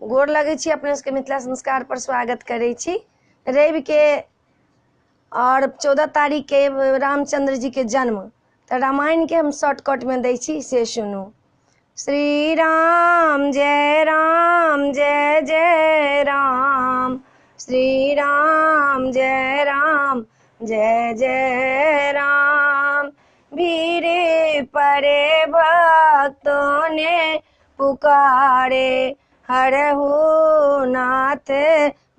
गोर लगे छी, अपने सबके मिथिला संस्कार पर स्वागत करे छी। रवि के और 14 तारीख के रामचंद्र जी के जन्म, तो रामायण के हम शॉर्टकट में दै छी, से सुनू। श्री राम जय जय राम, श्री राम जय जय राम। वीर परे भक्तों ने पुकारे, हरहु नाथ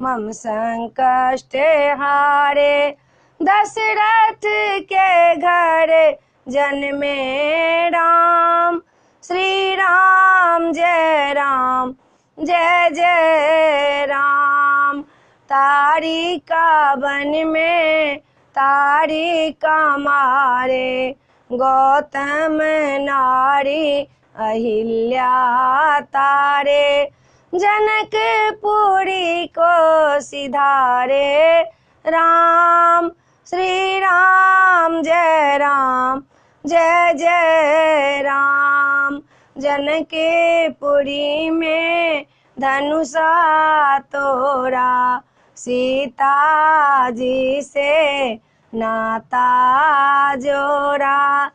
मम संकष्ट हारे। दशरथ के घर जन्मे राम, श्री राम जय जय राम। तारिका वन में तारिका मारे, गौतम नारी अहिल्या तारे। जनकपुरी को सिधारे राम, श्री राम जय जय राम। जनकपुरी में धनुषा तोरा, सीता जी से नाता जोड़ा।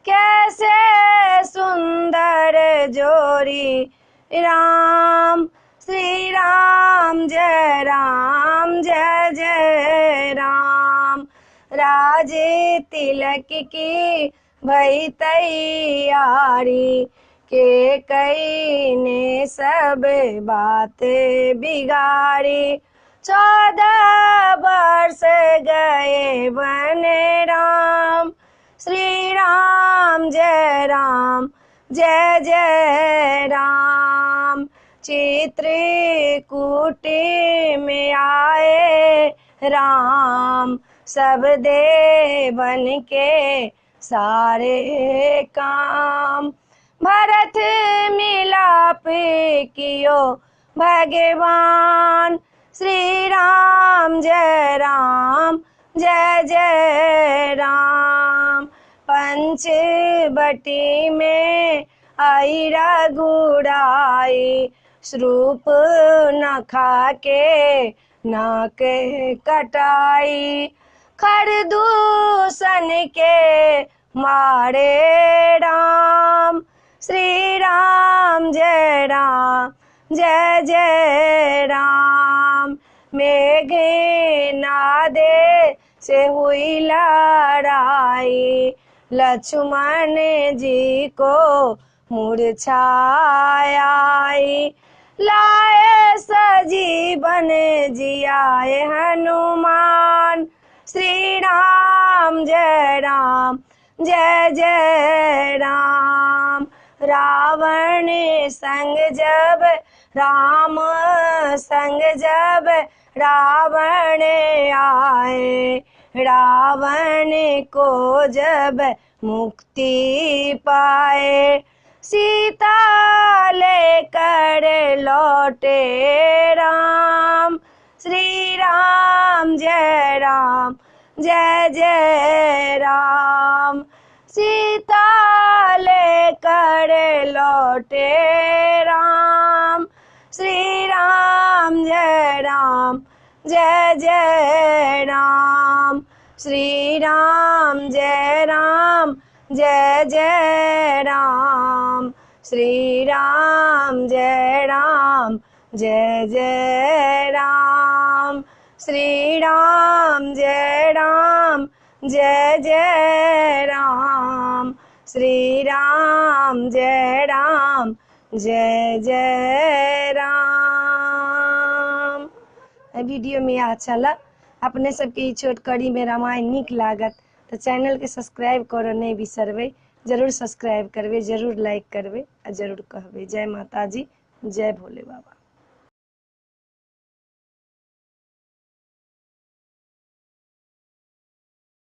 कैसे सुंदर जोड़ी राम, श्री राम जय जय राम। राजे तिलक की भई तैयारी, के कई ने सब बात बिगाड़ी। 14 वर्ष गए वन राम, श्री राम जय जय राम। चित्रकूटी में आए राम, सब देवन के सारे काम। भरत मिलाप कियो भगवान, श्री राम जय जय राम। पंचवटी में आई रघुराई, स्वरूप न खाके नाक कटाई। खरदूषण के मारे राम, श्री राम जय जय राम। मेघनादे से हुई लड़ाई, लक्ष्मण जी को मूर्छाई। लाए सजीवन जियाए हनुमान, श्री राम जय जय राम। रावण संग जब रावण आए, रावण को जब मुक्ति पाए। सीता लेकर लौटे राम, श्री राम जय जय राम। सीता लेकर लौटे राम, श्री राम जय जय राम। श्री राम जय जय राम। श्री राम जय जय राम। श्री राम जय जय राम। श्री राम जय जय राम। वीडियो में अच्छा लगा, अपने सबके ई छोट कड़ी में रामायण निक लागत तो चैनल के सब्सक्राइब करो नहीं बिसरबे। जरूर सब्सक्राइब करबे, जरूर लाइक करबे, जरूर कहबे। जय माता जी, जय भोले बाबा।